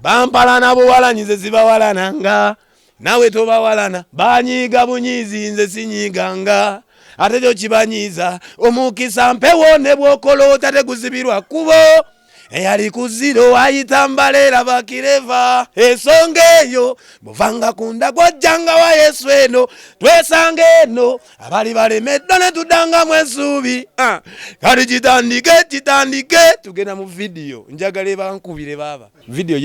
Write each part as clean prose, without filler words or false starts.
Bampalana buwalanyize zibawalananga nawe tobawalana banyiga bunyizi nze sinyiganga ate kyo kibanyiza omukisa mpewo ne bwokolota teguzibirwa kubo eyali kuziro ayitambalera bakireva esonga eyo buvanga kunda gwajjanga wa Yesu eno twesange eno abali balemedde ne tudanga mwesubi kali kitandike tugenda mu video njagala bankubire baba video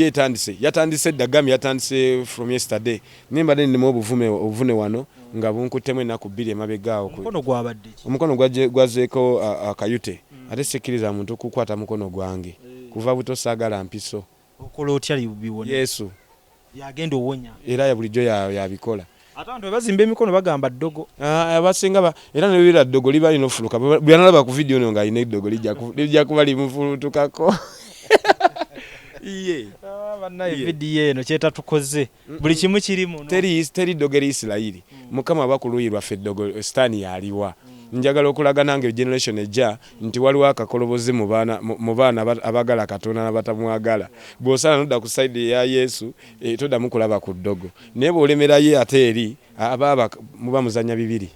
yatandise dagami yatandise from yesterday nimba ndi mu obuvune wano nga bunkutemu ennaku 2 emabegaawo omukono gwazeeko akayute ate sekiriza muntu okukwata mukono gwange kuva buto sagala mpiso okola otya libiwone Yesu yagenda owonya era ya bulijjo yabikola atantu bazimba emikono bagamba ddogo abasinga era ne bibira ddogo liba linofuluka byanalaba ku video no nga ine ddogo lijja kuba limufulutukako iye bana video eno kyeta tukoze buli kimu kirimo teri dogeri Isiraeli mukama bakuluyirwa fe ddogo stani yaliwa njagala okulaga nange generation ejja nti waliwo akakolobozi mu baana abagala Katonda n'abatamwagala bw'osala nodda ku side ya Yesu todda mukulaba ku ddogo naye bw'olemera ye ate eri ababa muba muzanya bibiri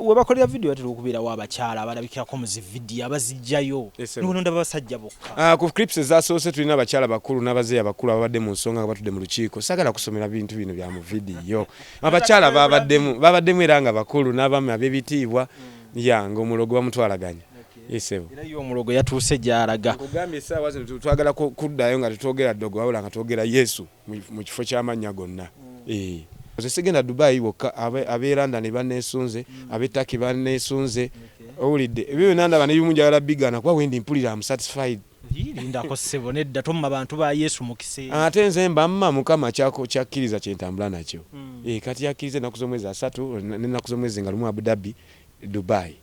we bakolera video atera okubeera w'abakyala abalabikirako mu zi video abazijjayo n'obulonda babasajja bokka ku clips ezasoose tulina abakyala bakulu n'abazeeyi abakulu ababadde mu nsonga nga batudde mu lukiiko sagala kusomera bintu bino bya mu video abakyala babaddemu era nga bakulu n'abaami ab'ebitiibwa nga omulogo bamutwalaganya yesebo era yo omulogo yatuuse gy'alaga nkugambye essaawa zino twagala kuddayo nga tetwogera ddogo wabula nga twogera Yesu mu kifo ky'amannya gonna Segenda Dubai wokka abe London banesunze abe Turkey banesunze owulidde ebyo nanda bane bimunjagala bigana kwa wendi mpulira am satisfied ndako sebo nedda tomma bantu ba Yesu mukise ate nze mbamma mukama kyako kyakkiriza kyentambula nakyo kati yakkirize nakuzomwezi 3 nenakuzomwezi nga lumu Abu Dhabi Dubai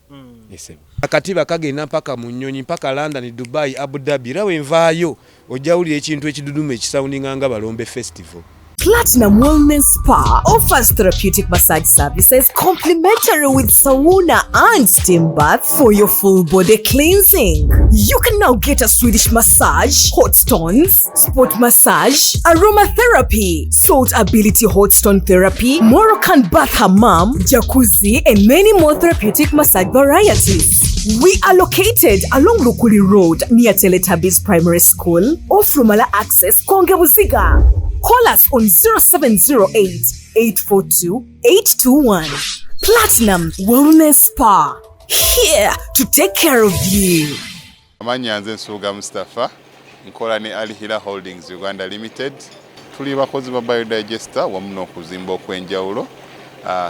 yesebo akatiba kagenda mpaka mu nyonyi mpaka London Dubai Abu Dhabi rawe nvaayo ojawulira ekintu ekidudumu ekisoundinga nga balombe festival. Platinum Wellness Spa offers therapeutic massage services complimentary with sauna and steam bath for your full body cleansing. You can now get a Swedish massage, hot stones, sport massage, aromatherapy, salt ability hot stone therapy, Moroccan bath hammam, jacuzzi, and many more therapeutic massage varieties. We are located along Lukuli Road near Teletubbies Primary School, off Rumala Access, Kongebuziga. Call us on 0708-842-821. Platinum Wellness Spa, here to take care of you. Amanya nze Nsuga Mustafa, nkola ne Alihira Holdings Uganda Limited. Tuli bakozi ba biodigester wamu n'okuzimba okwenjawulo.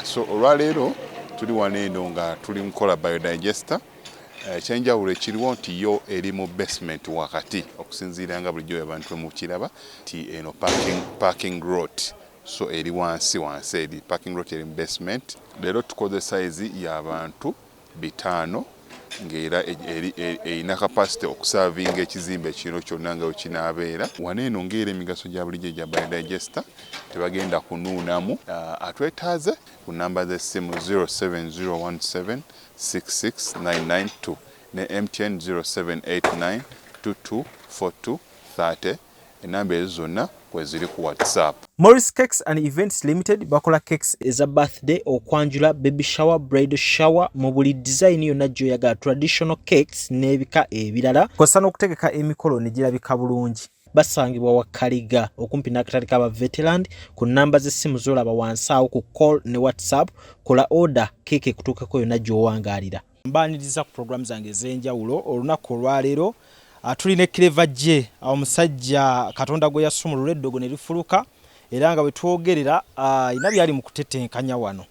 So olwaleero tuli waneeno nga tuli nkola biodigester. Ekyenjawulo ekiriwo nti yo eri mu basement wakati okusinziira nga bulijjo abantu mu kiraba ti eno parking lot so eri wansi eri parking lot eri mu basement. Leero tukoze size y'abantu 5 ng'era erina capacity okusavinga ekizimbe kino kyonna nga wekinaabeera waneeno ng'era emigaso gya bulijjo gya biodigester tebagenda kunuunamu. Atwetaaze ku namba z'essimu 07017669992 ne MTN 0789224230 enamba ezo zonna kweziri ku WhatsApp. Morris Cakes and Events Limited bakola cakes eza birthday okwanjula baby shower bridal shower mu buli design yonna gy'oyagala traditional cakes n'ebika ebirala kosa n'okutegeka emikolo ne girabika bulungi. Basangibwa wakaliga okumpi n'akatale k'aba veteran ku namba z'essimu z'olaba wansi awo ku call ne WhatsApp kola order keke kutuukako yonna gy'owangaalira. Mbaaniriza ku program zange ez'enjawulo olunaku olwaleero tulina Clever J omusajja Katonda gwe yasumulula eddogo ne lifuluka era nga bwe twogerera ina byali mu kutetenkanya wano.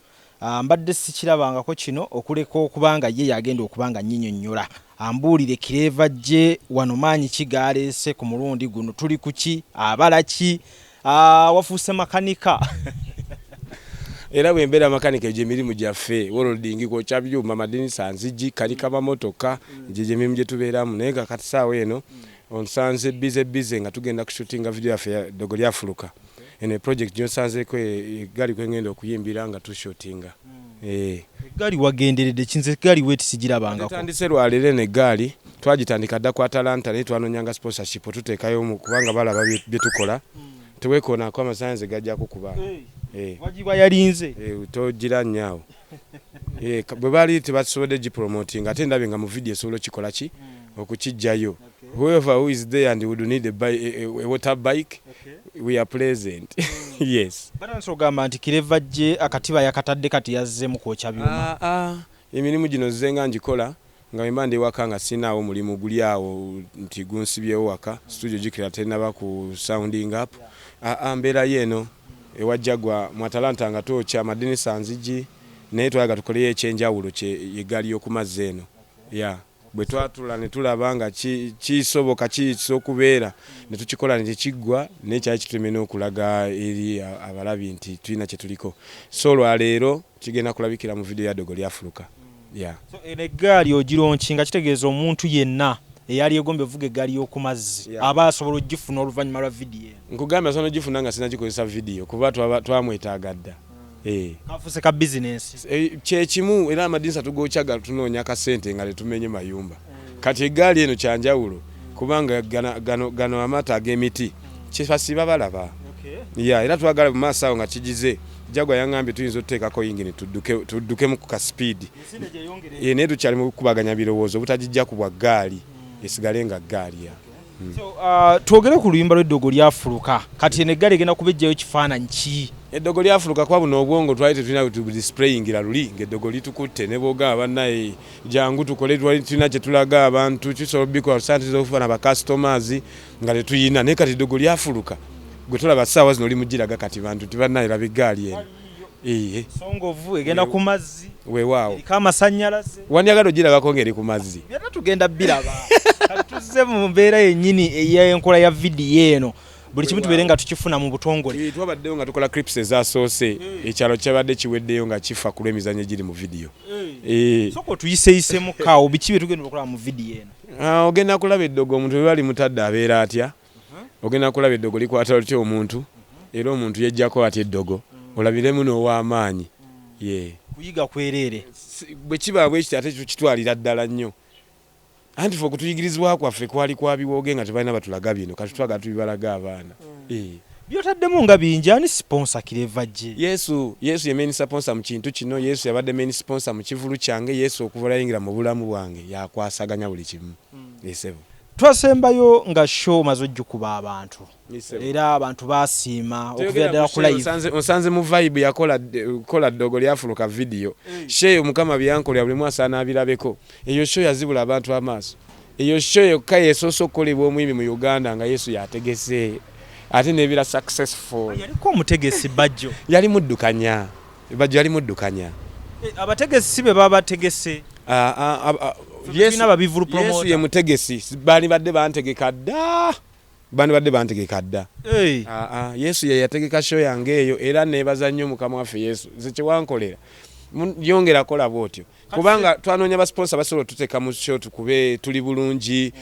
Mbadde sikirabangako kino okuleka okubanga ye yagenda okubanga nnyinnyonnyola ambuulire Clever J wano maanyi kigaleese ku mulundi guno tuli kuki abalaki wafuuse makanika era bwembeera makanika gye mirimu gyaffe welding ko kyabyuma madini sanzigi kanika mamotoka gye mirimu gye tubeeramu naye nga kati saawa eno onsanze bize nga tugenda kushutinga video yaffe ya ddogo lyafuluka ene project gyonsanzeeko egaali kwengenda okuyimbira nga tushutinga. Egaali wagenderedde kinze egaali weeti sigirabangako tandise lwaleero n'egaali twagitandika dda ku Atalanta naye twanonyanga sponsorship tuteekayo mu kubanga balaba bye tukola tewekoona ko amasanze gajja kukuba wajibwa yalinze togira nnyawo bwe bali tebasobodde gipromoting ate ndabe nga mu video esobola kikola ki okukijjayo whoever who is there and would need a water bike we are present yes batanso gamba nti kireva je akatiba yakatadde kati yazze mu kwokya byuma emirimu gino zenga njikola nga wembande waka nga sinaawo mulimu guli awo nti gunsibyewo waka studio gikira tenaba ku sounding up mbeera yeno ewajjagwa mu Atalanta nga twokya madini sanzigi naye twaga tukoleyo ekyenjawulo yegali okumazzi eno bwe twatula ne tulaba nga kisoboka kiiso okubeera ne tukikola ne kiggwa naye kyali kitumena okulaga eri abalabi nti tulina kye tuliko so lwaleero kigenda kulabikira mu video ya Dogo lyafuluka so eggaali ogironkinga kitegeeza omuntu yenna eyali egombe vuga eggaali y'okumazzi aba asobola ogifuna oluvannyuma lwa video nkugambye asobola ogifuna nga sinagikozesa video kuba twamwetaaga dda kafuse ka business kyekimu era amadinisa tugokyaga tunoonya kasente nga letumenye mayumba kati eggaali eno kyanjawulo kubanga gano amata ag'emiti kyefasiba balaba era twagala mu maaso awo nga kigize Jagwa yangambye tuyinza otuteekako yingini tuddukemu ku ka speed naye tukyali mu kubaganya birowoozo obutagijja ku bwa ggaali esigale nga ggaali twogere ku luyimba lw'Eddogo lyafuluka kati eno eggaali egenda kubejjayo kifaananyi ki Eddogo lyafuluka kwa buno obwongo twali tetulina displayingira luli ng'eddogo litukutte ne boogaba bannaye jangu tukole tulina kye tulaga abantu kisobola bikola sente z'okufuna bakastomers nga tetuyina naye kati Eddogo lyafuluka gwe tulaba ssaawa zino oli mugiraga kati bantu tibannaye laba eggaali eno songovu egenda ku mazzi weewaawo eriko amasannyalaze wandiyagala ogirabako ng'eri ku mazzi byata tugenda biraba tuzze mu mbeera yennyini ey'enkola ya vidiyo eno buli kimu tubeere nga tukifuna mu butongole twabaddeyo nga tukola clips ezasoose ekyalo kyabadde kiweddeyo nga kifa ku lw'emizannyo egiri mu vidiyo soko otuyiseyisemu kaawo biki bye tugenda okulaba mu vidiyo eno ogenda kulaba Eddogo omuntu bwe bali mutadde abeera atya ogenda kulaba Eddogo likwata lutya omuntu era omuntu yejjako atya Eddogo olabiremu n'ow'amaanyi kuyiga kwereere bwe kiba bwe kiti ate tukitwalira ddala nnyo anti fe okutuyigirizibwa kwaffe kwali kwabiwooge nga tebalina batulaga bino kati twagala tubibalaga abaana byotaddemu nga bingi ani sponsor kireva gye yesu ye main sponsor mu kintu kino yesu yabadde main sponsor mu kivulu kyange yesu okuva yingira mu bulamu bwange yakwasaganya buli kimu esebo twasembayo nga show maze ojjukuba abantu era abantu basiima okuvira ddala ku live onsanze mu vibe yakola Ddogo lyafuluka video shey omukama byankolera buli mwasaana abirabeko eyo show yazibula abantu amaaso eyo show yokka yesoso okukolebwa omwimi mu Uganda nga yesu yategese ate nebira successful yaliko omutegesi bajjo yali muddukanya bajjo yali muddukanya abategesi be baba bategese Yesu ye mutegesi bani badde bantegeka dda Yesu ye yategeka show yange eyo era nebaza nnyo mukama waffe Yesu zekiwankolera yongera kola bwotyo kubanga twanoonya ba sponsor basobola tuteeka mu show tukube tuli bulungi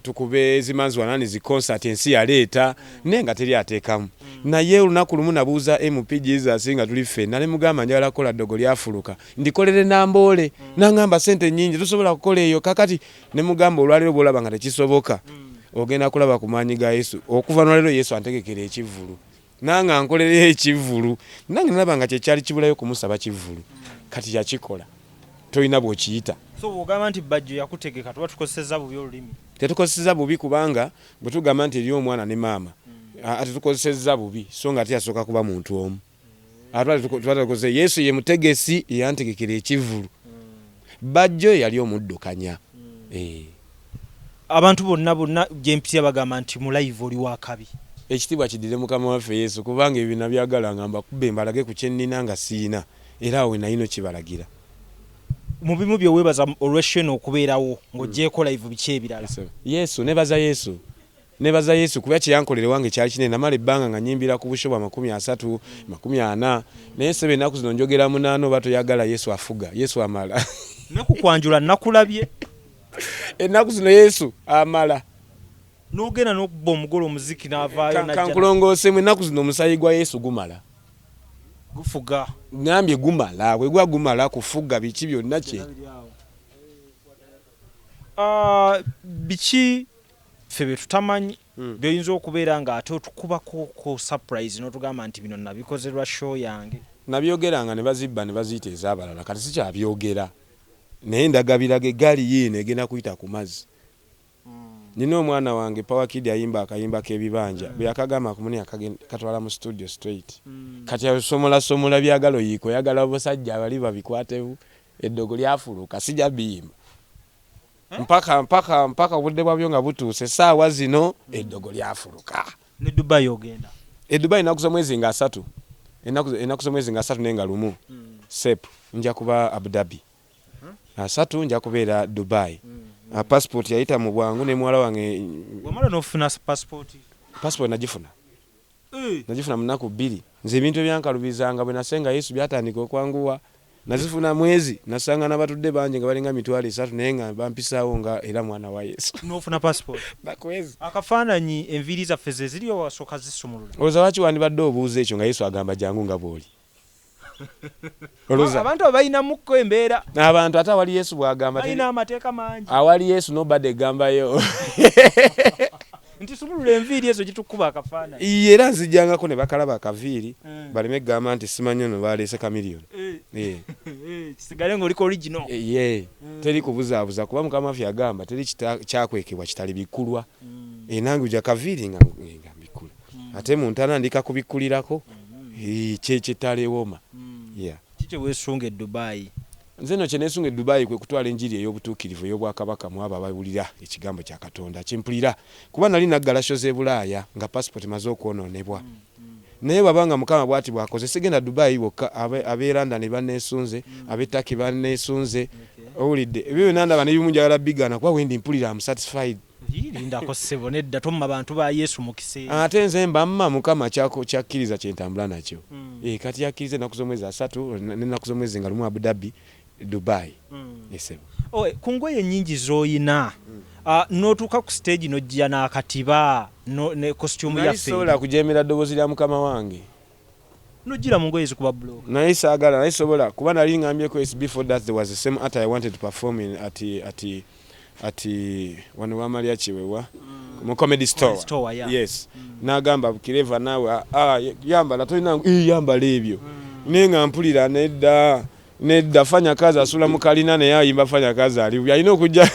tukube zimanzwa nani zi concert ensi yaleeta nenga teri ateekamu naye olunaku lumu nabuuza MP Jesus nga tuli ffe nale mugamba njagala kola Ddogo lyafuluka ndikolere namboole nangamba sente nnyingi tusobola kukola eyo kakati ne mugamba olwaliro bwolaba nga tekisoboka ogenda kulaba ku maanyi ga Yesu okuva n'olwaliro Yesu antegekera ekivvulu nanga nkolereyo ekivvulu nange nalaba nga kyekyali kibulayo kumusaba kivvulu kati yakikola tolina bw'okiyita so ogamba nti bajjo yakutegeka tuba tukozesezza bubi olulimi tetukozesezza bubi kubanga bwe tugamba nti eri omwana ne maama ate tukozesezza bubi so nga ate yasooka kuba muntu omu ate Yesu ye mutegesi yantegekera ekivvulu bajjo yali omuddukanya abantu bonna gyempitya bagamba nti mu live oli wakabi ekitiibwa kidire mukama waffe Yesu kubanga ebyo nabyagala ngamba kubbe mbalage ku kyennina nga siina era awo nayino kibalagira mu bimu bye weebaza olw'esheno okubeerawo ng'oggyeko live biki ebirala Yesu nebaza Yesu kuba kyeyankolere wange kyali kinene namala ebbanga nga nyimbira ku busho bwa 30 40 naye sebe ennaku zino njogera munaano oba toyagala Yesu afuga Yesu amala nakukwanjula nakulabye ennaku zino Yesu amala n'ogenda n'okubba omugole omuziki n'avaayo kankulongoosemu ennaku zino omusayi gwa Yesu gumala gufuga ngambye gumala bwe gwa gumala kufuga biki byonna kye Biki febe tutamanyi byoyinza okubeera nga ate otukubako ko surprise n'otugamba nti bino nabikozerwa show yange. Nabyogeranga ne bazibba ne baziyita ez'abalala kati sikyabyogera naye ndagabiraga eggaali yiino egenda kuyita ku mazzi. Nina omwana wange Power Kid ayimba akayimba k'ebibanja bwe yakagamba kumuni katwala mu studio straight. Kati somola byagalo yiko yagala abasajja abali babikwatevu eddogo lyafuluka sijja biyimba. Mpaka obudde bwabyo nga butuuse saawa zino eddogo lyafuluka. Ne Dubai ogenda. Dubai nakuza mwezi nga 3. Enakuza mwezi nga 3 nenga lumu. Sep nja kuba Abu Dhabi. 3 nja kubeera Dubai. Passport yaita mu bwangu ne mwala wange. Wamala n'ofuna passport? Passport najifuna. Najifuna munaku 2. Nze ebintu ebyankalubizanga bwe nasenga Yesu byatandika okwanguwa. Nazifuna mwezi nasanga nabatudde banje nga balinga mitwalo 3 naye nga bampisaawo nga era mwana wa Yesu. N'ofuna passport? Bakwezi. Akafaananyi enviiri zaffe ze ziriyo wasooka zisumulula. Olowooza lwaki wandibadde obuuza ekyo nga Yesu agamba jangu nga bw'oli? Abantu abayinamukko embeera. Abantu ate awali Yesu bw'agamba balina amateeka mangi. Awali Yesu nobadde egambayo. Nti sumulula enviiri ezo gitukuba akafaananyi. Era nzijjangako ne bakalaba akaviiri baleme gamba nti simanyi ono baleese kamiliyoni. Kisigale ng'oliko original. Teri kubuzaabuza kuba Mukama waffe agamba teri kyakwekebwa kitali bikkulwa. Nange ojja kaviiri nga mbikula. Ate mu ntana ndika kubikkulirako kyekitaleewoma. Kiki weesunga e Dubai? Nze no kyenesunga e Dubai kwe kutwala enjiri ey'obutuukirivu ey'obwakabaka mu abo abawulira ekigambo kya Katonda kimpulira kuba nali naggala sho z'e Bulaaya nga passport maze okwonoonebwa. Naye bwabanga Mukama bw'ati bwakoze sigenda Dubai bokka ab'e London ne banneesunze ab'e Turkey banneesunze owulidde ebyo byonna ndaba ne bimu njagala bigana kuba wendi mpulira am satisfied. Lindako ssebo nedda tomma bantu ba Yesu mu kiseera. Ate nze mbamma Mukama kyakkiriza kyentambula nakyo. Kati yakkiriza ennaku z'omwezi 3 n'ennaku z'omwezi nga lumu Abu Dhabi Dubai. Ku ngoye nnyingi z'oyina n'otuuka ku stage n'ojja n'akatiba ne costume yaffe. Nayisobola kujeemera ddoboozi lya Mukama wange. N'ojjira mu ngoye zikuba blog. Naye saagala nayisobola kuba nali ngambyeko before that there was the same art I wanted to perform in at one wa Maria Chiwewa mu comedy store. Yes. Nagamba Kireva nawe yambala tolina yambala ebyo. Nenga mpulira nedda fanya kazi asula mu kalina naye ayimba fanya kazi ali yalina okujja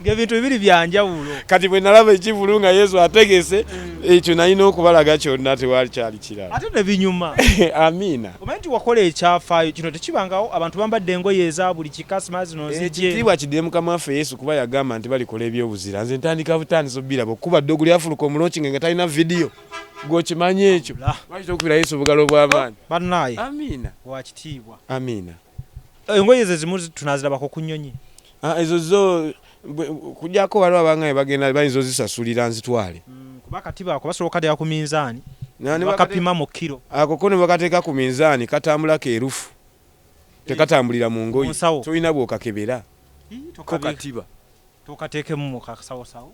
ng'ebintu bibiri byanjawulo. Kati bwe nalaba ekivulu nga Yesu ategese ekyo nalina okubalaga kyonna tewali kyali kirala. Ate ne binyuma. Amiina. Omanyi nti wakola ekyafaayo kino tekibangawo abantu bambadde engoye eza buli kikasimazi nozijje. Ekitiibwa kidde Mukama waffe Yesu kuba yagamba nti balikola ebyobuzira. Nze ntandika butandisi obbirabo kuba ddoggo lyafuluka omulonki nga talina vidiyo. Gw'okimanyi ekyo. Lwaki okubira Yesu obugalo bw'amaanyi. Bannaye. Amiina. Wa kitiibwa. Amiina. Engoye ze zimu tunazirabako ku nnyonyi. Ezo zo kujjako waliwo abangaye bagenda bayinza ozisasulira nzitwale. Kuba katiba ako basobola kati ku minzaani. Bakapima mu kiro. Ako ko ne bakateeka ku minzaani katambulako erufu. Tekatambulira mu ngoye. Tolina bw'okakebera. Ko katiba. Tokateekemu mu kasawosawo.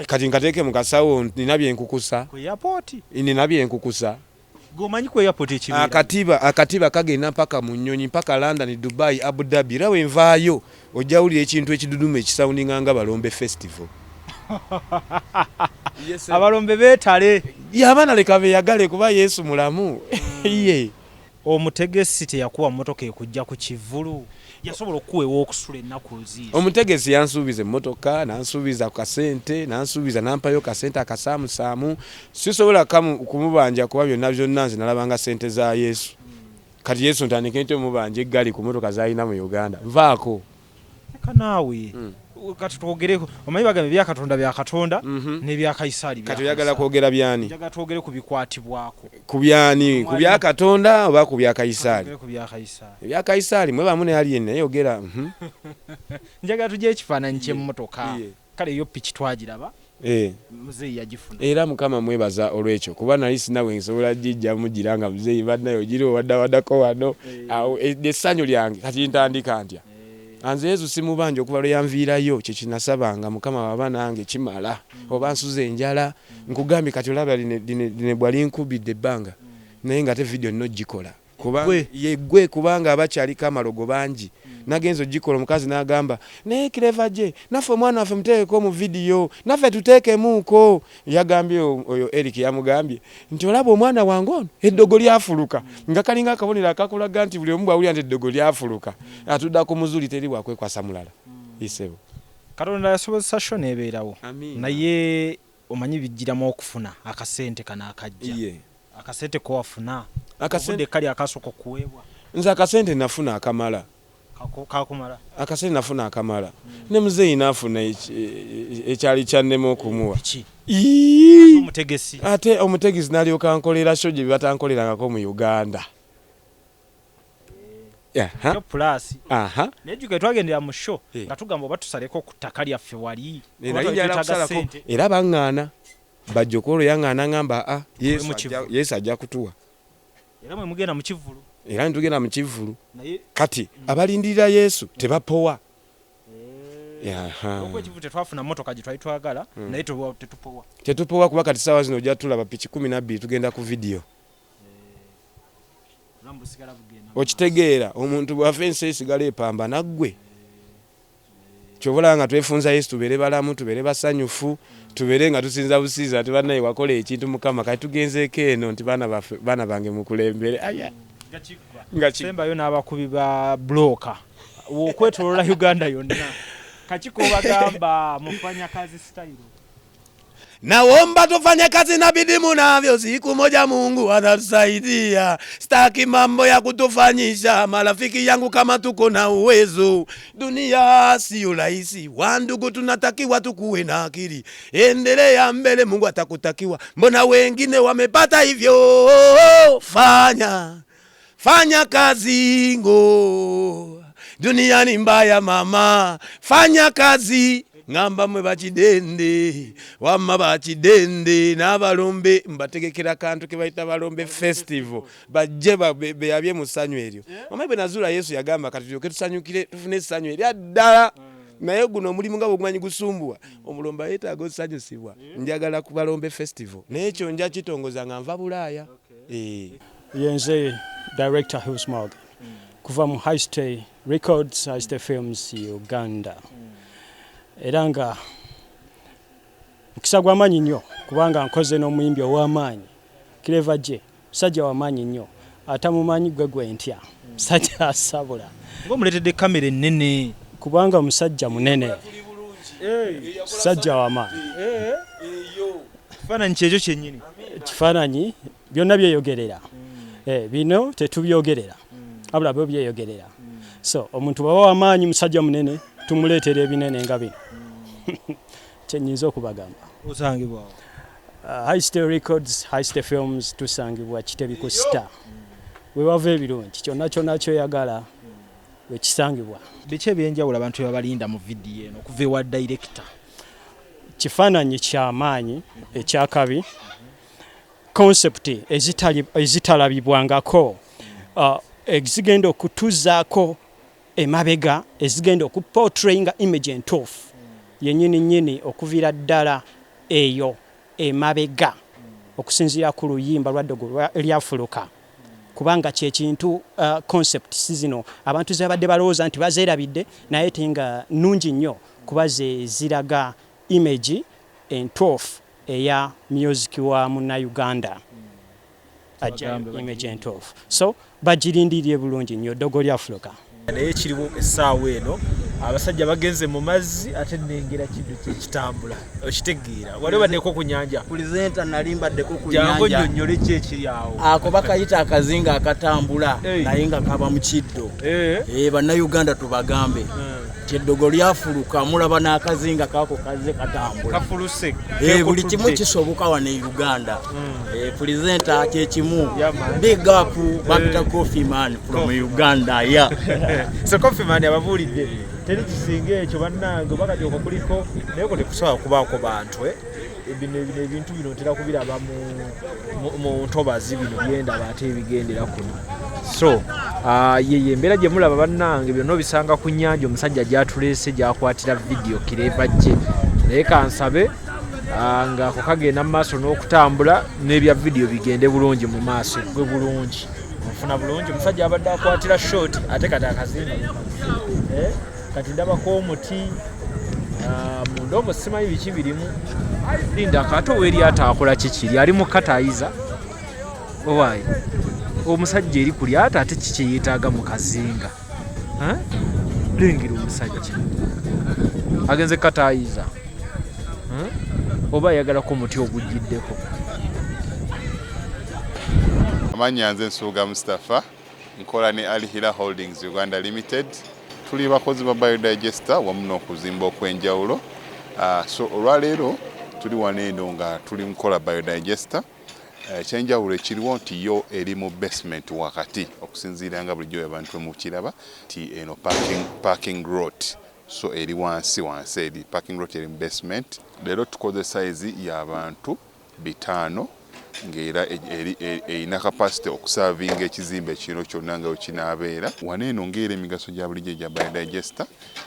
Kati nkateeke mu kasawo nina byenkukusa. Ku airport. Nina byenkukusa. Gomanyi ku airport ekibeera. Akatiba kagenda mpaka mu nnyonyi mpaka London, Dubai, Abu Dhabi. Rawe envaayo ojjawulira ekintu ekiduduma ekisawuninga nga Balombe Festival. Abalombe beetale. Abaana leka beeyagale kuba Yesu mulamu. Omutegesi teyakuwa mmotoka ekujja ku kivulu. Yasobola okuweewa okusula ennaku ziizo. Omutegesi yansuubiza emmotoka, nansuubiza ku kasente, nansuubiza nampayo kasente akasaamusaamu. Sisobola kumubanja kuba byonna nze nalabanga sente za Yesu. Kati Yesu ntandike nti omubanja eggali ku mmotoka z'alina mu Uganda. Nvaako. Eka naawe. Kati twogereko omanyi bagamba bya Katonda bya Katonda n'ebya Kaisari bya. Kati oyagala kwogera byani? Njagala twogere ku bikwatibwako. Ku byani? Ku bya Katonda oba ku bya Kaisari? Ku bya Kaisari. Ebya Kaisari mwe bamu ne ali naye yogera. Njagala tujje ekifaananyi ky'emmotoka. Kale yo piki twagiraba. Muzeeyi yagifuna. Era Mukama mwebaza olw'ekyo kuba nali sinawe nsobola jijja mugiranga muzeeyi badnayo giri waddawaddako wano. Awo essanyu lyange kati ntandika ntya. Anze Yesu simubanja okuva lwe yanviirayo kye kinasabanga Mukama baba nange kimala oba nsuze enjala nkugambye kati olaba line bwali nkubidde ebbanga naye nga te video nno gikola gwe kubanga abakyaliko amalogo bangi nagenza ogikola omukazi n'agamba naye Clever gye naffe omwana waffe muteekeko mu vidiyo naffe tuteekemuuko yagambye oyo Eric yamugambye nti olaba omwana wange ono eddogo lyafuluka nga kalinga akabonero akakulaga nti buli omu bwawulira nti eddogo lyafuluka atudda ku muzuli teri bwakwekwasa mulala isebo Katonda yasobozesa sho nebeerawo naye omanyi bijjiramu okufuna akasente kana akajja akasente ko wafuna akasente kali akasoko kuweebwa nze akasente nafuna akamala kakumala akasente nafuna akamala ne muzeeyi nafuna ekyali kyannema okumuwa omutegesi ate omutegesi nalyoka nkolera sho gye batankolerangako mu Uganda plus nejuke twagendera mu show nga tugamba oba tusaleko ku ttaka lyaffe wali era baŋŋaana bajjokolo yaŋŋaana ngamba Yesu ajja kutuwa era mwe mugenda mu kivulu era ntugenda mu kivulu kati abalindirira Yesu tebapowa okwekivu tetwafuna motoka gye twali twagala naye tetupowa kuba kati ssaawa zino ojja tulaba piki 12 tugenda ku vidiyo okitegeera omuntu bw'afa ensi esigala epamba naggwe kyobulaba nga twefunza Yesu tubeere balamu tubeere basanyufu tubeere nga tusinza businza nti bannaye wakola ekintu Mukama kati tugenzeeko eno nti baana bange mukulembere nga sembayo n'abakubi ba bloka okwetolola Uganda yonna kachiko bagamba mufanya kazi style naomba tufanye kazi na bidii mnavyo, siku moja Mungu atatusaidia. Staki mambo ya kutufanyisha marafiki yangu kama tuko na uwezo. Dunia sio rahisi, wandugu tunatakiwa tukuwe na akili. Endelea mbele, Mungu atakutakiwa. Mbona wengine wamepata hivyo? Fanya kazi ngo. Dunia ni mbaya mama, fanya kazi. Ngamba mwe bachidende wama bachidende n'abalombe mbategekera kantu ke bayita balombe festival bajje beyabye musanyu eryo omebe nazula Yesu yagamba kati tuyoke tusanyukire tufune sanyu eryo addala naye guno omulimu nga bw'ogumanyi gusumbuwa omulomba yeetaaga osanyusibwa njagala ku balombe festival n'ekyo nja kitongoza nga nva Bulaaya. Yenze director Hills Morgan kuva mu High Stay Records, High Stay Films Uganda. Era nga mukisa gw'amaanyi nnyo kubanga nkoze n'omuyimbi ow'amaanyi Clever J, musajja w'amaanyi nnyo atamumanyi gwe ntya musajja asabula ng'omuleetedde kamera ennene kubanga musajja munene musajja w'amaanyi kifaananyi kyekyo kyennyini kifaananyi byonna byeyogerera bino tetubyogerera abula byo byeyogerera so omuntu baba w'amaanyi musajja munene tumuleetera ebinene nga bino kyenyinza okubagamba osangibwa High Stay Records, High Stay Films tusangibwa Kitebi ku Star wewava ebirungi kyonna kyoyagala wekisangibwa. Biki ebyenjawulo abantu babalinda mu vidiyo eno okuva ewa director? Kifaananyi ky'amaanyi ekyakabi concept ezitalabibwangako ezigenda okutuzaako emabega ezigenda okuportrayinga image entuufu yennyini okuviira ddala eyo emabega okusinziira ku luyimba lwaddogo eryafuluka kubanga kyekintu concept sizino abantu zabadde balowooza nti bazeerabidde naye tinga nnungi nnyo kuba ze ziraga image entuufu eya music wa Munnayuganda ajja image entuufu so bagirindirire bulungi nnyo ddogo lyafuluka. Naye kiriwo essaawa eno abasajja bagenze mu mazzi ate nnengera kintu kyekitambula okitegeera wali baddeko ku nnyanja pulezenta nali mbaddeko ku jangu nnyonnyole ki ekiri awo ako bakayita akazinga akatambula naye nga kaba mu kiddo bannayuganda tubagambe kyeddogo lyafuluka mulaba n'akazinga kaako kaze katambula kafuluse buli kimu kisoboka wano e Uganda pulezenta kyekimu big up Bakta Coffee Man from Uganda so Coffee Man ababuulidde teri kisinga ekyo bannange bakatyoka kuliko naye ko tekusobola kubaako bantu bino ebintu bino ntera kubiraba mu ntobazi bino byendaba ate ebigendera kuno so yeye embeera gye mulaba bannange byonna bisanga ku nnyanja omusajja gyatuleese gyakwatira vidiyo Clever J naye kansabe ng'ako kagenda mu maaso n'okutambula n'ebya vidiyo bigende bulungi mu maaso gwe bulungi ofuna bulungi omusajja abadde akwatira short ate kati akazinga kati ndabako omuti munda omwo simanyi biki birimu linda akato weeryata akola kikiri ali mu katayiza owaayi omusajja eri ku lyata ate kiki yeetaaga mu kazinga lengera omusajja agenze katayiza oba ayagalako omuti ogujjiddeko. Amannya nze Nsuuga Mustafa, nkola ne Alihira Holdings Uganda Limited. Tuli bakozi ba biodigester wamu n'okuzimba okw'enjawulo. So olwaleero tuli wano eno nga tuli nkola biodigester. Ekyenjawulo ekiriwo nti yo eri mu basement wakati okusinziira nga bulijjo abantu mu kiraba ti eno parking lot. So eri wansi eri parking lot eri mu basement. Leero tukoze size y'abantu 5 ng'era erina capacity okusavinga ekizimbe kino kyonna nga wekinaabeera. Wano eno ng'era emigaso gya bulijjo gya biodigester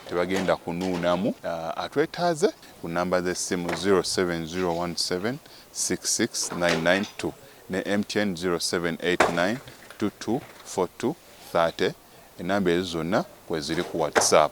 tebagenda kunuunamu. Atwetaaze ku namba z'essimu 07017669992 ne MTN 0789224230. Enamba ezo zonna kweziri ku WhatsApp.